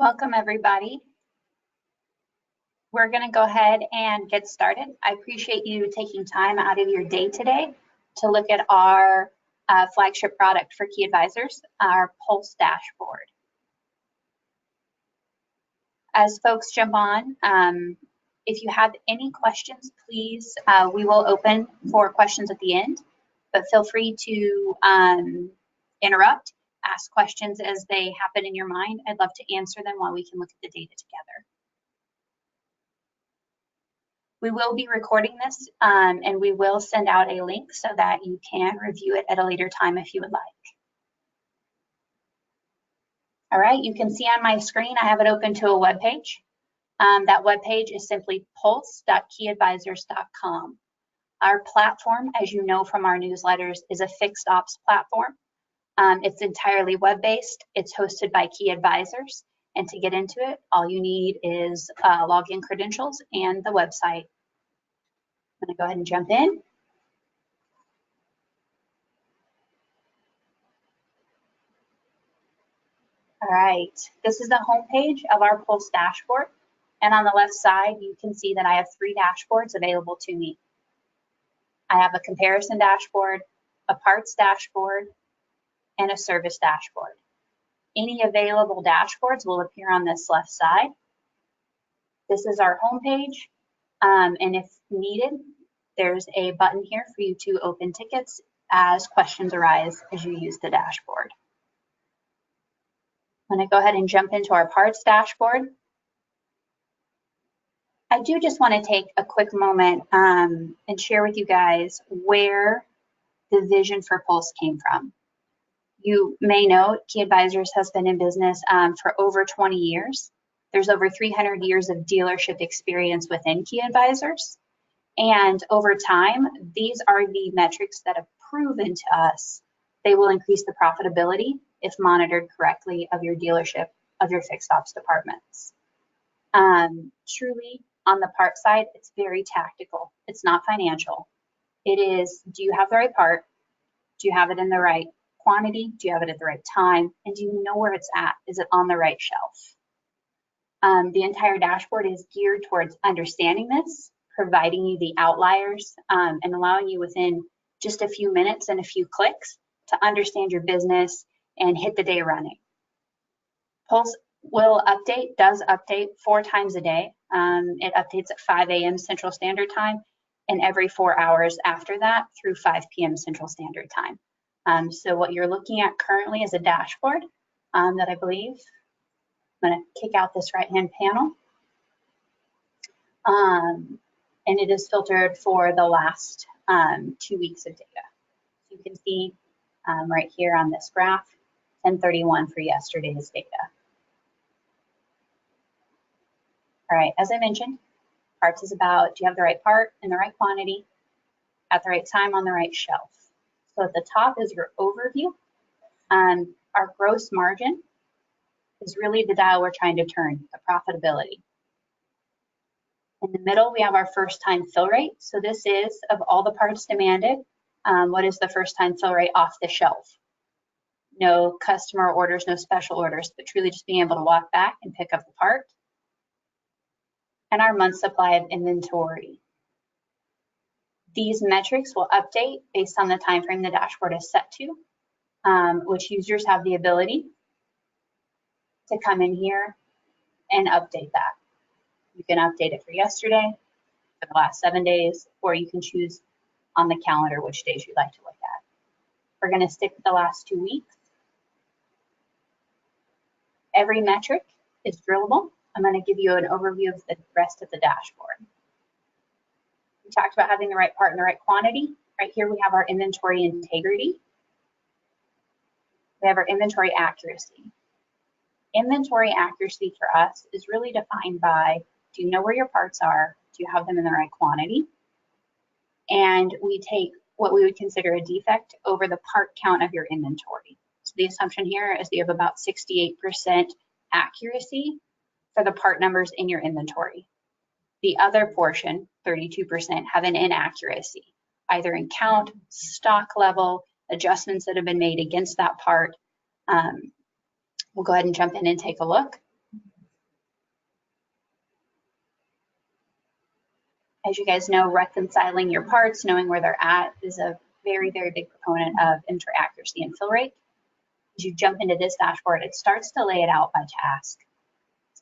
Welcome, everybody. We're going to go ahead and get started. I appreciate you taking time out of your day today to look at our flagship product for key advisors, our Pulse dashboard. As folks jump on, if you have any questions, please, we will open for questions at the end, but feel free to interrupt, ask questions as they happen in your mind. I'd love to answer them while we can look at the data together. We will be recording this and we will send out a link so that you can review it at a later time if you would like. All right, you can see on my screen, I have it open to a web page. That web page is simply pulse.keyadvisors.com. Our platform, as you know from our newsletters, is a fixed ops platform. It's entirely web-based. It's hosted by key advisors. And to get into it, all you need is login credentials and the website. I'm going to go ahead and jump in. All right, this is the home page of our Pulse dashboard. And on the left side, you can see that I have 3 dashboards available to me. I have a comparison dashboard, a parts dashboard, and a service dashboard. Any available dashboards will appear on this left side. This is our home page, and if needed, there's a button here for you to open tickets as questions arise as you use the dashboard. I'm going to go ahead and jump into our parts dashboard. I do just want to take a quick moment and share with you guys where the vision for Pulse came from. You may know Key Advisors has been in business for over 20 years. There's over 300 years of dealership experience within Key Advisors. And over time, these are the metrics that have proven to us they will increase the profitability if monitored correctly of your dealership, of your fixed ops departments. Truly, on the part side, it's very tactical. It's not financial. It is, do you have the right part? Do you have it in the right quantity? Do you have it at the right time? And do you know where it's at? Is it on the right shelf? The entire dashboard is geared towards understanding this, providing you the outliers, and allowing you within just a few minutes and a few clicks to understand your business and hit the day running. Pulse does update 4 times a day. It updates at 5 a.m. Central Standard Time and every 4 hours after that through 5 p.m. Central Standard Time. So what you're looking at currently is a dashboard that I believe, I'm going to kick out this right-hand panel. And it is filtered for the last 2 weeks of data. You can see right here on this graph, 1031 for yesterday's data. All right, as I mentioned, parts is about, do you have the right part in the right quantity, at the right time, on the right shelf? So at the top is your overview. Our gross margin is really the dial we're trying to turn, the profitability. In the middle, we have our first time fill rate. So this is, of all the parts demanded, what is the first time fill rate off the shelf? No customer orders, no special orders, but truly just being able to walk back and pick up the part. And our month supply of inventory. These metrics will update based on the time frame the dashboard is set to, which users have the ability to come in here and update that. You can update it for yesterday, for the last 7 days, or you can choose on the calendar which days you'd like to look at. We're going to stick with the last 2 weeks. Every metric is drillable. I'm going to give you an overview of the rest of the dashboard. We talked about having the right part in the right quantity. Right here we have our inventory integrity. We have our inventory accuracy. Inventory accuracy for us is really defined by, do you know where your parts are? Do you have them in the right quantity? And we take what we would consider a defect over the part count of your inventory. So the assumption here is that you have about 68% accuracy for the part numbers in your inventory. The other portion, 32%, have an inaccuracy, either in count, stock level, adjustments that have been made against that part. We'll go ahead and jump in and take a look. As you guys know, reconciling your parts, knowing where they're at, is a very, very big proponent of inventory accuracy and fill rate. As you jump into this dashboard, it starts to lay it out by task.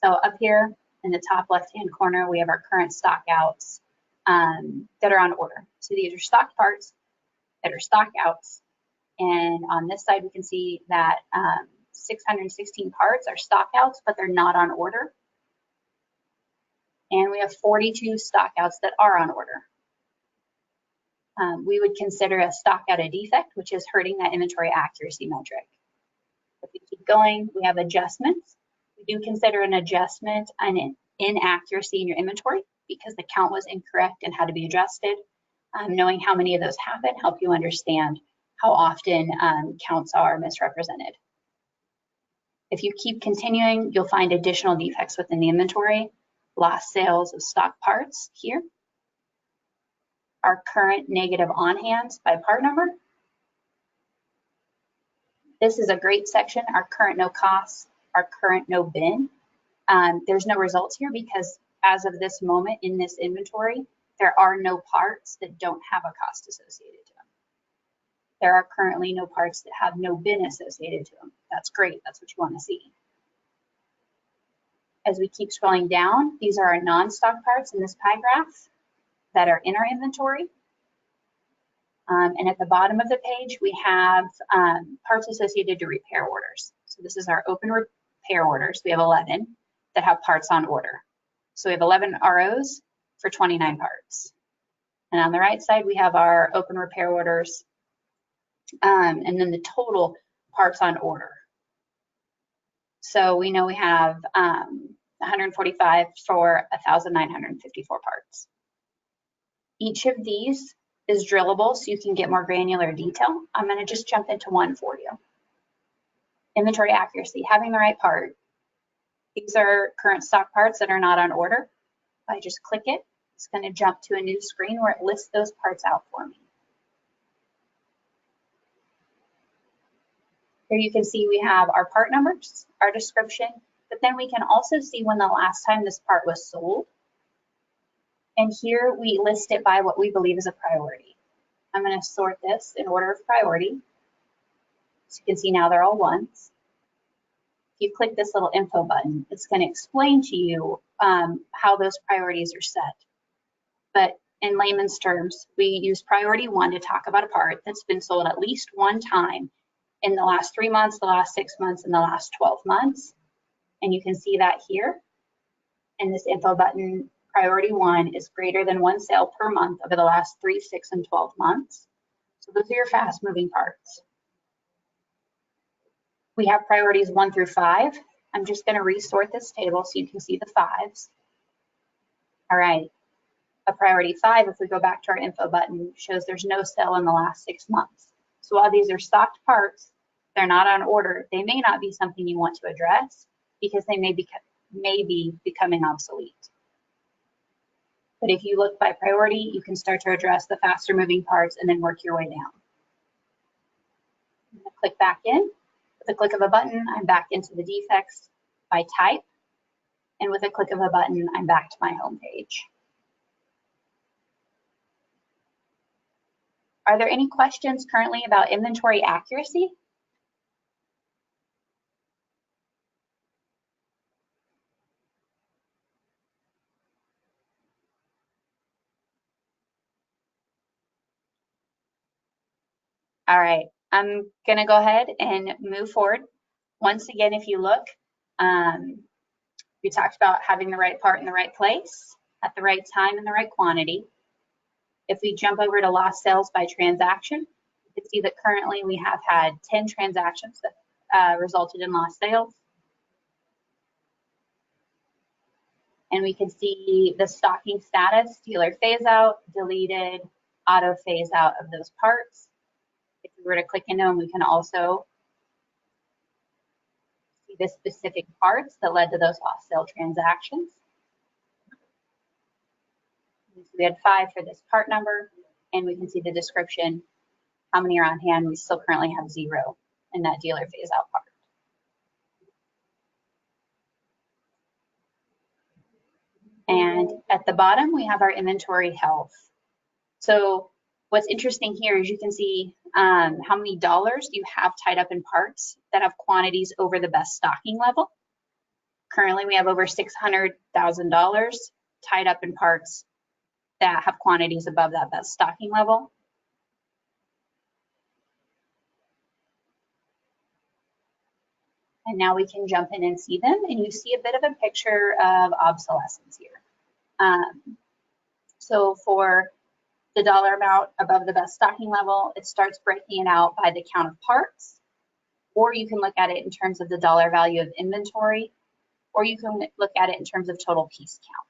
So up here in the top left-hand corner, we have our current stock outs that are on order. So these are stock parts that are stock outs. And on this side, we can see that 616 parts are stock outs, but they're not on order. And we have 42 stock outs that are on order. We would consider a stock out a defect, which is hurting that inventory accuracy metric. If we keep going, we have adjustments. We do consider an adjustment an inaccuracy in your inventory because the count was incorrect and had to be adjusted. Knowing how many of those happen help you understand how often counts are misrepresented. If you keep continuing, you'll find additional defects within the inventory. Lost sales of stock parts here. Our current negative on hands by part number. This is a great section, our current no costs, our current no bin. There's no results here because as of this moment in this inventory, there are no parts that don't have a cost associated to them. There are currently no parts that have no bin associated to them. That's great, that's what you want to see. As we keep scrolling down, these are our non-stock parts in this pie graph that are in our inventory. And at the bottom of the page, we have parts associated to repair orders. So this is our open repair orders. We have 11 that have parts on order. So we have 11 ROs for 29 parts. And on the right side, we have our open repair orders and then the total parts on order. So we know we have 145 for 1,954 parts. Each of these is drillable so you can get more granular detail. I'm going to just jump into one for you. Inventory accuracy, having the right part. These are current stock parts that are not on order. If I just click it, it's going to jump to a new screen where it lists those parts out for me. Here you can see we have our part numbers, our description, but then we can also see when the last time this part was sold. And here we list it by what we believe is a priority. I'm going to sort this in order of priority. So you can see now they're all ones. If you click this little info button, it's going to explain to you how those priorities are set. But in layman's terms, we use priority 1 to talk about a part that's been sold at least one time in the last 3 months, the last 6 months, and the last 12 months. And you can see that here. And this info button, priority 1 is greater than 1 sale per month over the last 3, 6, and 12 months. So those are your fast moving parts. We have priorities 1 through 5. I'm just going to resort this table so you can see the 5s. All right. A priority 5, if we go back to our info button, shows there's no sale in the last 6 months. So while these are stocked parts, they're not on order, they may not be something you want to address because they may be becoming obsolete. But if you look by priority, you can start to address the faster moving parts and then work your way down. I'm going to click back in. With a click of a button, I'm back into the defects by type. And with a click of a button, I'm back to my home page. Are there any questions currently about inventory accuracy? All right, I'm going to go ahead and move forward. Once again, if you look, we talked about having the right part in the right place, at the right time, in the right quantity. If we jump over to lost sales by transaction, you can see that currently we have had 10 transactions that resulted in lost sales. And we can see the stocking status, dealer phase out, deleted, auto phase out of those parts. If we were to click into them, we can also see the specific parts that led to those lost sale transactions. We had 5 for this part number, and we can see the description, how many are on hand. We still currently have 0 in that dealer phase out part. And at At the bottom, we have our inventory health. So what's interesting here is you can see how many dollars you have tied up in parts that have quantities over the best stocking level. Currently, we have over $600,000 tied up in parts that have quantities above that best stocking level. And now we can jump in and see them, and you see a bit of a picture of obsolescence here. So for the dollar amount above the best stocking level, it starts breaking it out by the count of parts, or you can look at it in terms of the dollar value of inventory, or you can look at it in terms of total piece count.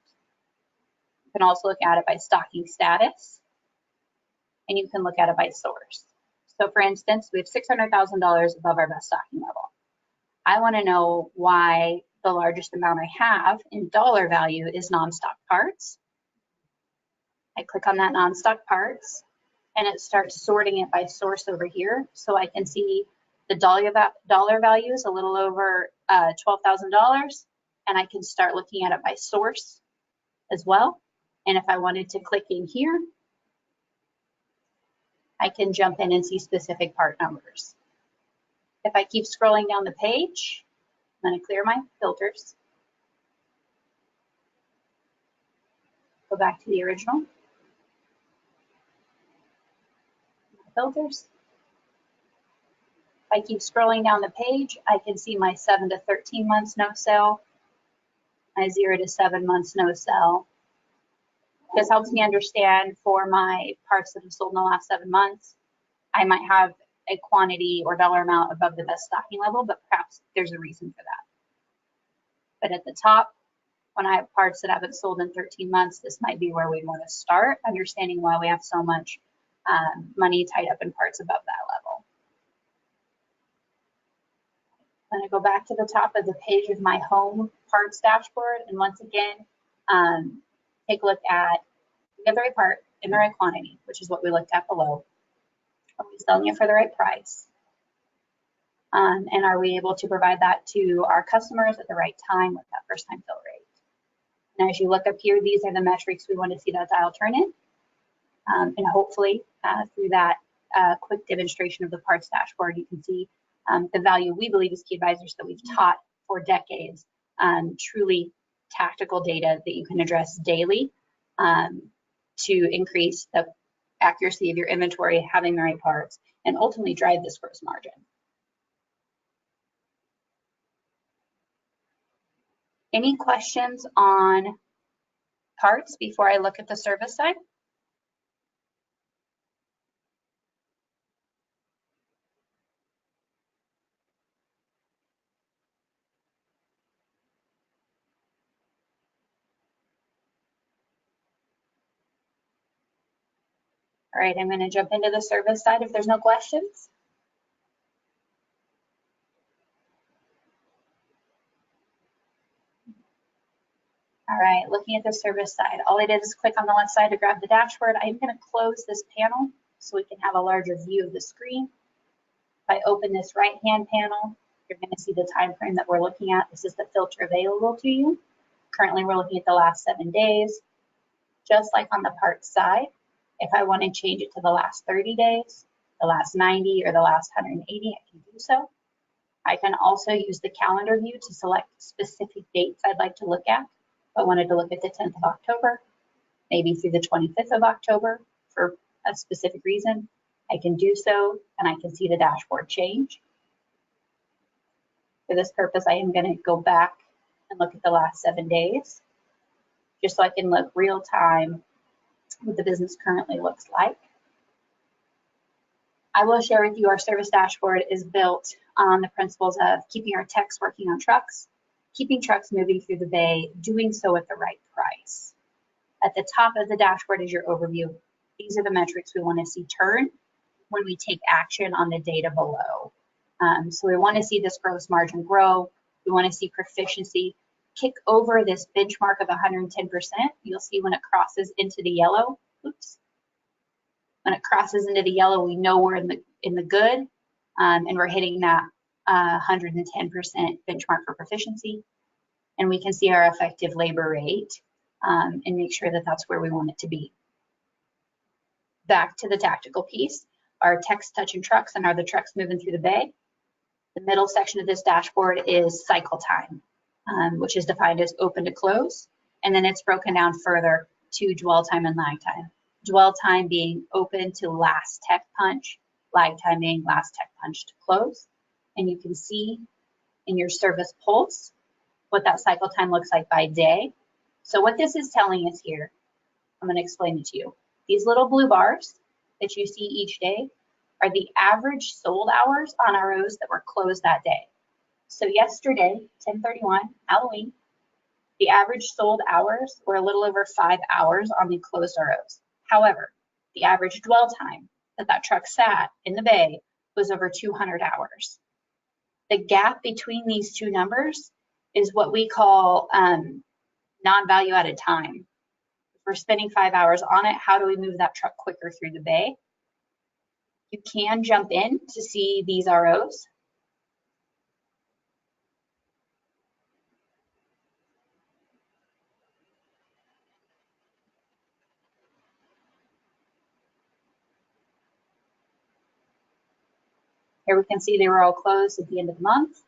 You can also look at it by stocking status, and you can look at it by source. So for instance, we have $600,000 above our best stocking level. I want to know why the largest amount I have in dollar value is non-stock parts. I click on that non-stock parts, and it starts sorting it by source over here. So I can see the dollar value is a little over $12,000, and I can start looking at it by source as well. And if I wanted to click in here, I can jump in and see specific part numbers. If I keep scrolling down the page, I'm going to clear my filters. Go back to the original. Filters. If I keep scrolling down the page, I can see my 7 to 13 months no sell, my 0 to 7 months no sell. This helps me understand for my parts that have sold in the last 7 months, I might have a quantity or dollar amount above the best stocking level, but perhaps there's a reason for that. But at the top, when I have parts that haven't sold in 13 months, this might be where we want to start, understanding why we have so much money tied up in parts above that level. I'm going to go back to the top of the page of my home parts dashboard, and once again, take a look at the right part in the right quantity, which is what we looked at below. Are we selling it for the right price? And are we able to provide that to our customers at the right time with that first time fill rate? And as you look up here, these are the metrics we want to see that dial turn in. And hopefully through that quick demonstration of the parts dashboard, you can see the value we believe as key advisors that we've taught for decades, truly tactical data that you can address daily to increase the accuracy of your inventory, having the right parts, and ultimately drive this gross margin. Any questions on parts before I look at the service side? All right, I'm going to jump into the service side if there's no questions. All right, looking at the service side, all I did is click on the left side to grab the dashboard. I'm going to close this panel so we can have a larger view of the screen. If I open this right-hand panel, you're going to see the time frame that we're looking at. This is the filter available to you. Currently, we're looking at the last 7 days. Just like on the parts side, if I want to change it to the last 30 days, the last 90, or the last 180, I can do so. I can also use the calendar view to select specific dates I'd like to look at. If I wanted to look at the 10th of October, maybe through the 25th of October for a specific reason, I can do so, and I can see the dashboard change. For this purpose, I am going to go back and look at the last 7 days, just so I can look real time what the business currently looks like. I will share with you our service dashboard is built on the principles of keeping our techs working on trucks, keeping trucks moving through the bay, doing so at the right price. At the top of the dashboard is your overview. These are the metrics we want to see turn when we take action on the data below. So we want to see this gross margin grow. We want to see proficiency kick over this benchmark of 110%. You'll see when it crosses into the yellow. Oops. When it crosses into the yellow, we know we're in the good, and we're hitting that 110% benchmark for proficiency. And we can see our effective labor rate and make sure that that's where we want it to be. Back to the tactical piece, our techs touching trucks, and are the trucks moving through the bay? The middle section of this dashboard is cycle time, which is defined as open to close, and then it's broken down further to dwell time and lag time. Dwell time being open to last tech punch, lag time being last tech punch to close. And you can see in your service pulse what that cycle time looks like by day. So what this is telling us here, I'm going to explain it to you. These little blue bars that you see each day are the average sold hours on ROs that were closed that day. So yesterday, 10/31, Halloween, the average sold hours were a little over 5 hours on the closed ROs. However, the average dwell time that that truck sat in the bay was over 200 hours. The gap between these two numbers is what we call non-value added time. If we're spending 5 hours on it, how do we move that truck quicker through the bay? You can jump in to see these ROs. Here we can see they were all closed at the end of the month.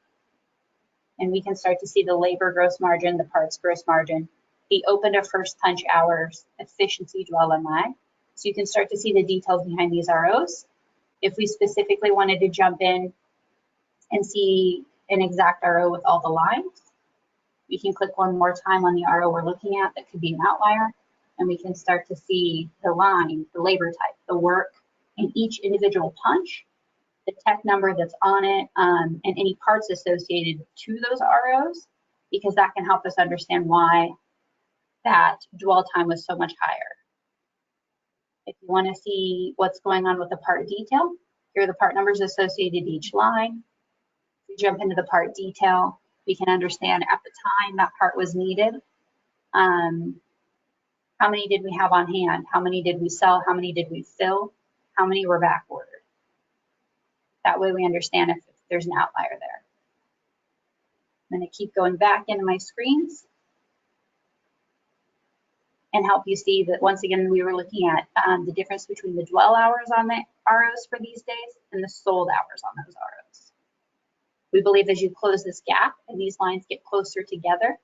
And we can start to see the labor gross margin, the parts gross margin, the open to first punch hours, efficiency, dwell, and lag. So you can start to see the details behind these ROs. If we specifically wanted to jump in and see an exact RO with all the lines, we can click one more time on the RO we're looking at that could be an outlier, and we can start to see the line, the labor type, the work in each individual punch, the tech number that's on it, and any parts associated to those ROs, because that can help us understand why that dwell time was so much higher. If you want to see what's going on with the part detail, here are the part numbers associated to each line. If we jump into the part detail, we can understand at the time that part was needed. How many did we have on hand? How many did we sell? How many did we fill? How many were back ordered? That way we understand if there's an outlier there. I'm going to keep going back into my screens and help you see that once again we were looking at the difference between the dwell hours on the ROs for these days and the sold hours on those ROs. We believe as you close this gap and these lines get closer together,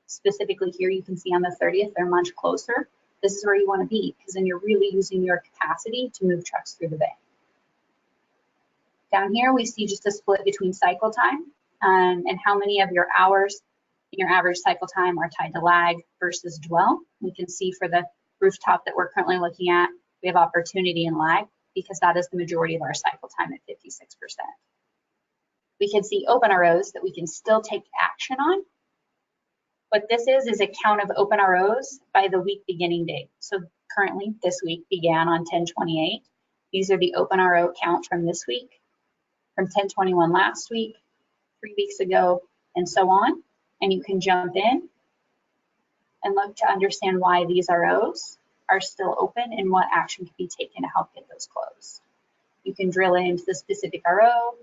specifically here you can see on the 30th they're much closer. This is where you want to be, because then you're really using your capacity to move trucks through the bay. Down here we see just a split between cycle time and how many of your hours in your average cycle time are tied to lag versus dwell. We can see for the rooftop that we're currently looking at, we have opportunity in lag because that is the majority of our cycle time at 56%. We can see open ROs that we can still take action on. What this is a count of open ROs by the week beginning date. So currently this week began on 10/28. These are the open RO count from this week, from 10/21 last week, 3 weeks ago, and so on. And you can jump in and look to understand why these ROs are still open and what action can be taken to help get those closed. You can drill into the specific RO,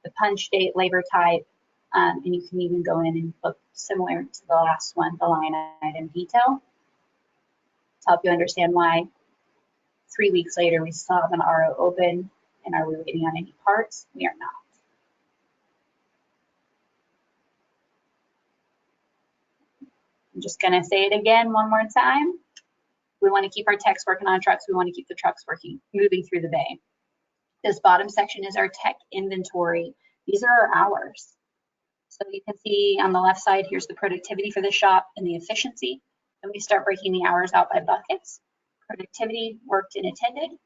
the punch date, labor type, and you can even go in and look similar to the last one, the line item detail, to help you understand why 3 weeks later we still have an RO open, and are we waiting on any parts? We are not. I'm just gonna say it again one more time. We wanna keep our techs working on trucks. We wanna keep the trucks moving through the bay. This bottom section is our tech inventory. These are our hours. So you can see on the left side, here's the productivity for the shop and the efficiency. And we start breaking the hours out by buckets. Productivity, worked and attended.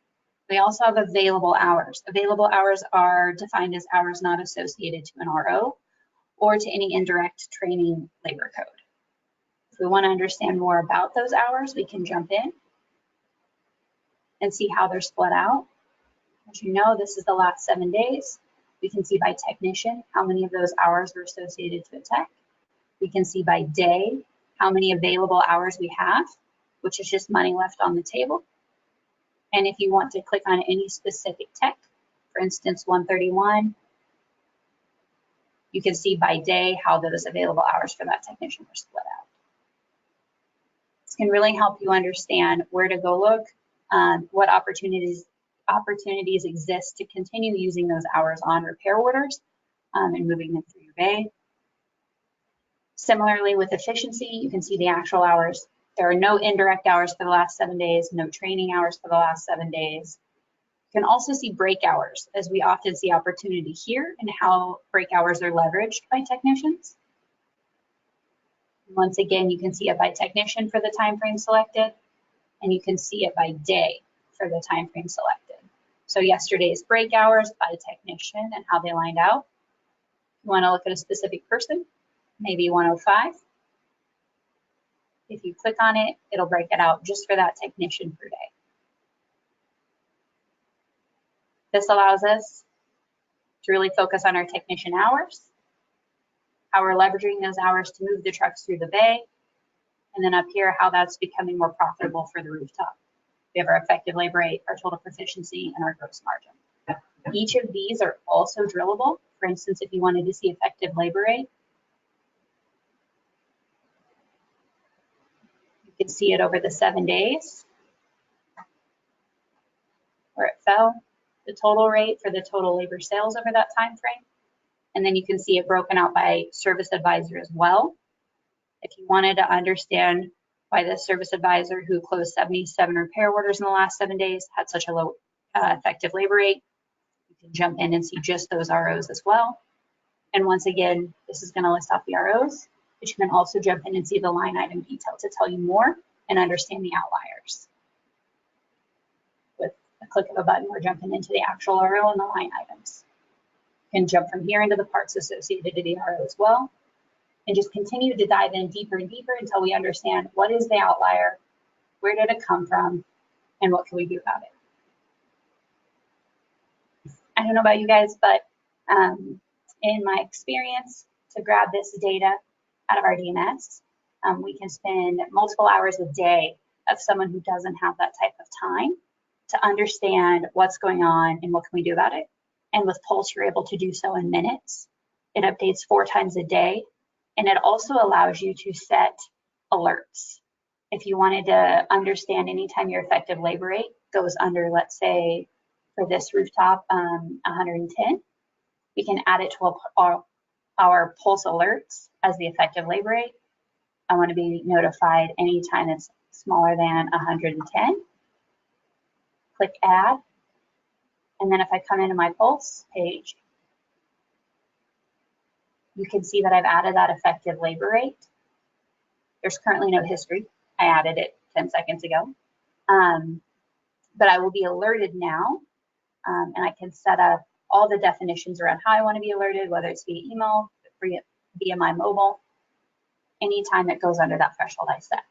We also have available hours. Available hours are defined as hours not associated to an RO or to any indirect training labor code. If we want to understand more about those hours, we can jump in and see how they're split out. As you know, this is the last 7 days. We can see by technician how many of those hours are associated to a tech. We can see by day how many available hours we have, which is just money left on the table. And if you want to click on any specific tech, for instance, 131, you can see by day how those available hours for that technician are split out. can really help you understand where to go look, what opportunities exist to continue using those hours on repair orders and moving them through your bay. Similarly, with efficiency, you can see the actual hours. There are no indirect hours for the last 7 days, no training hours for the last 7 days. You can also see break hours, as we often see opportunity here and how break hours are leveraged by technicians. Once again, you can see it by technician for the time frame selected, and you can see it by day for the time frame selected. So yesterday's break hours by technician and how they lined out. You want to look at a specific person, maybe 105. If you click on it, it'll break it out just for that technician per day. This allows us to really focus on our technician hours, how we're leveraging those hours to move the trucks through the bay, and then up here, how that's becoming more profitable for the rooftop. We have our effective labor rate, our total proficiency, and our gross margin. Each of these are also drillable. For instance, if you wanted to see effective labor rate, you can see it over the 7 days where it fell, the total rate for the total labor sales over that time frame. And then you can see it broken out by service advisor as well. If you wanted to understand why the service advisor who closed 77 repair orders in the last 7 days had such a low effective labor rate, you can jump in and see just those ROs as well. And once again, this is going to list off the ROs, but you can also jump in and see the line item detail to tell you more and understand the outliers. With a click of a button, we're jumping into the actual RO and the line items. You can jump from here into the parts associated to the RO as well, and just continue to dive in deeper and deeper until we understand what is the outlier, where did it come from, and what can we do about it. I don't know about you guys, but in my experience, to grab this data out of our DMS, we can spend multiple hours a day of someone who doesn't have that type of time to understand what's going on and what can we do about it. And with Pulse, you're able to do so in minutes. It updates 4 times a day, and it also allows you to set alerts. If you wanted to understand anytime your effective labor rate goes under, let's say, for this rooftop, 110, we can add it to our Pulse alerts as the effective labor rate. I want to be notified anytime it's smaller than 110. Click add. And then if I come into my Pulse page, you can see that I've added that effective labor rate. There's currently no history. I added it 10 seconds ago. But I will be alerted now, and I can set up all the definitions around how I want to be alerted, whether it's via email, via my mobile, anytime it goes under that threshold I set.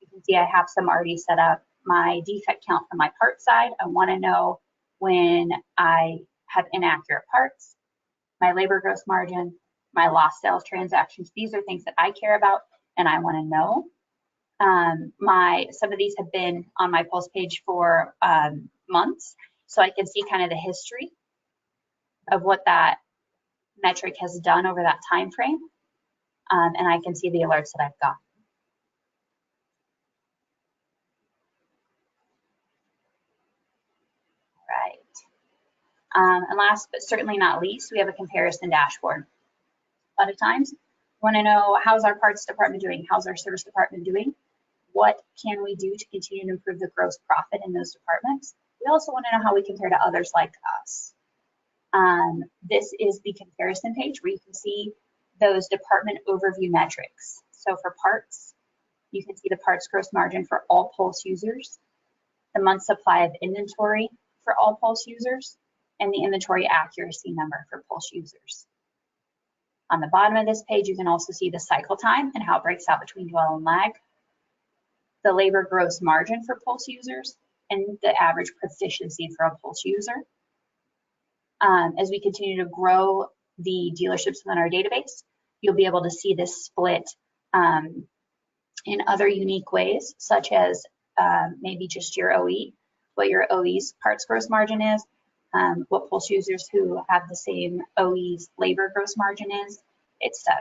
You can see I have some already set up. My defect count from my part side, I want to know when I have inaccurate parts, my labor gross margin, my lost sales transactions. These are things that I care about and I want to know. Some of these have been on my Pulse page for months, so I can see kind of the history of what that metric has done over that time frame, and I can see the alerts that I've got. And last but certainly not least, we have a comparison dashboard. A lot of times, we want to know how's our parts department doing? How's our service department doing? What can we do to continue to improve the gross profit in those departments? We also want to know how we compare to others like us. This is the comparison page where you can see those department overview metrics. So for parts, you can see the parts gross margin for all Pulse users, the month supply of inventory for all Pulse users, and the inventory accuracy number for Pulse users. On the bottom of this page, you can also see the cycle time and how it breaks out between dwell and lag, the labor gross margin for Pulse users, and the average proficiency for a Pulse user. As we continue to grow the dealerships within our database, you'll be able to see this split in other unique ways, such as maybe just your OE, what your OE's parts gross margin is, what Pulse users who have the same OE's labor gross margin is, etc.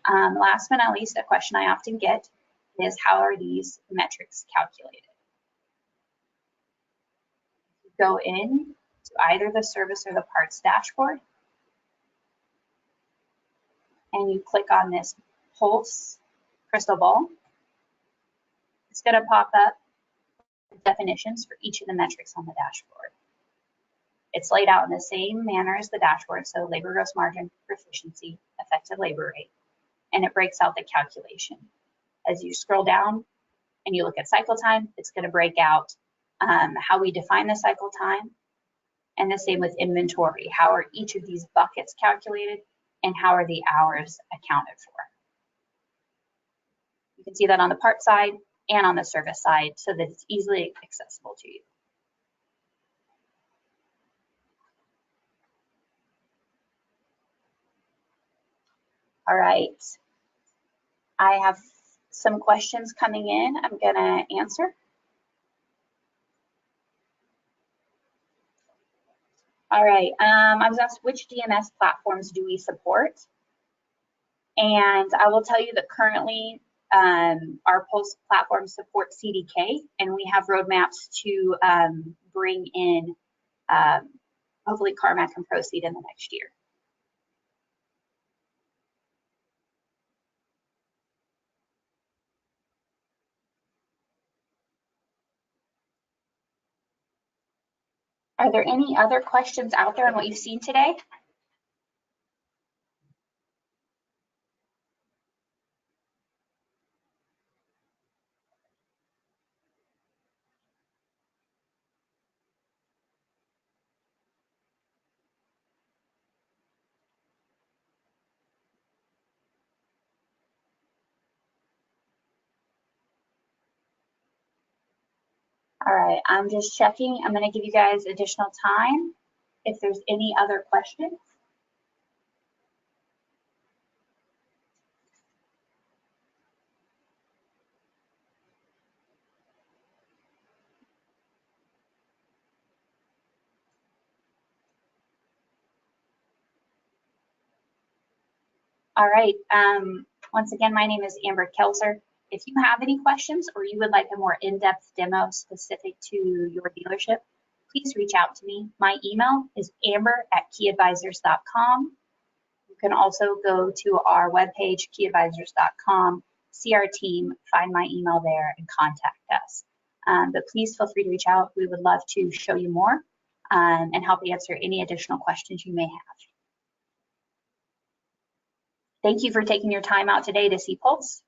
Last but not least, a question I often get is, how are these metrics calculated? You go in to either the service or the parts dashboard, and you click on this pulse crystal ball. It's going to pop up definitions for each of the metrics on the dashboard. It's laid out in the same manner as the dashboard, so labor gross margin, proficiency, effective labor rate, and it breaks out the calculation. As you scroll down and you look at cycle time, it's going to break out how we define the cycle time, and the same with inventory. How are each of these buckets calculated, and how are the hours accounted for? You can see that on the part side and on the service side so that it's easily accessible to you. All right, I have some questions coming in I'm gonna answer. All right, I was asked which DMS platforms do we support? And I will tell you that currently our Pulse platform supports CDK, and we have roadmaps to bring in hopefully Carmack and Proceed in the next year. Are there any other questions out there on what you've seen today? All right, I'm just checking. I'm going to give you guys additional time if there's any other questions. All right, once again, my name is Amber Kelzer. If you have any questions or you would like a more in-depth demo specific to your dealership, please reach out to me. My email is amber@keyadvisors.com. You can also go to our webpage, keyadvisors.com, see our team, find my email there, and contact us. But please feel free to reach out. We would love to show you more and help answer any additional questions you may have. Thank you for taking your time out today to see Pulse.